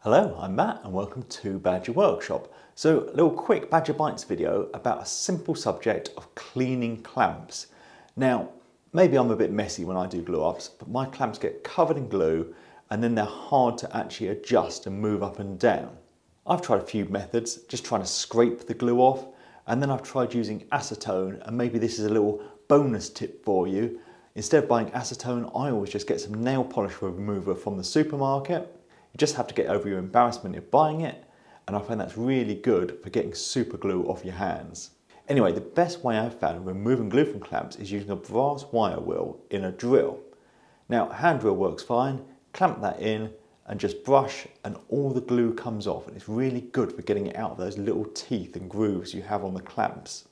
Hello, I'm Matt and welcome to Badger Workshop. So a little quick Badger Bites video about a simple subject of cleaning clamps. Now, maybe I'm a bit messy when I do glue ups, but my clamps get covered in glue and then they're hard to actually adjust and move up and down. I've tried a few methods, just trying to scrape the glue off, and then I've tried using acetone, and maybe this is a little bonus tip for you. Instead of buying acetone, I always just get some nail polish remover from the supermarket. You just have to get over your embarrassment of buying it, and I find that's really good for getting super glue off your hands. Anyway, the best way I've found of removing glue from clamps is using a brass wire wheel in a drill. Now, hand drill works fine, clamp that in and just brush and all the glue comes off, and it's really good for getting it out of those little teeth and grooves you have on the clamps.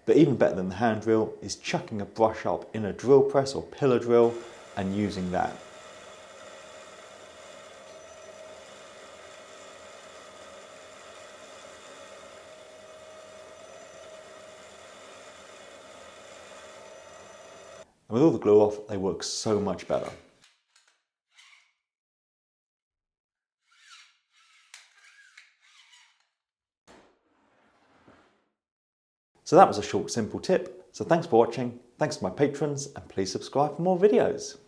But even better than the hand drill is chucking a brush up in a drill press or pillar drill and using that. And with all the glue off, they work so much better. So that was a short, simple tip. So thanks for watching, thanks to my patrons, and please subscribe for more videos.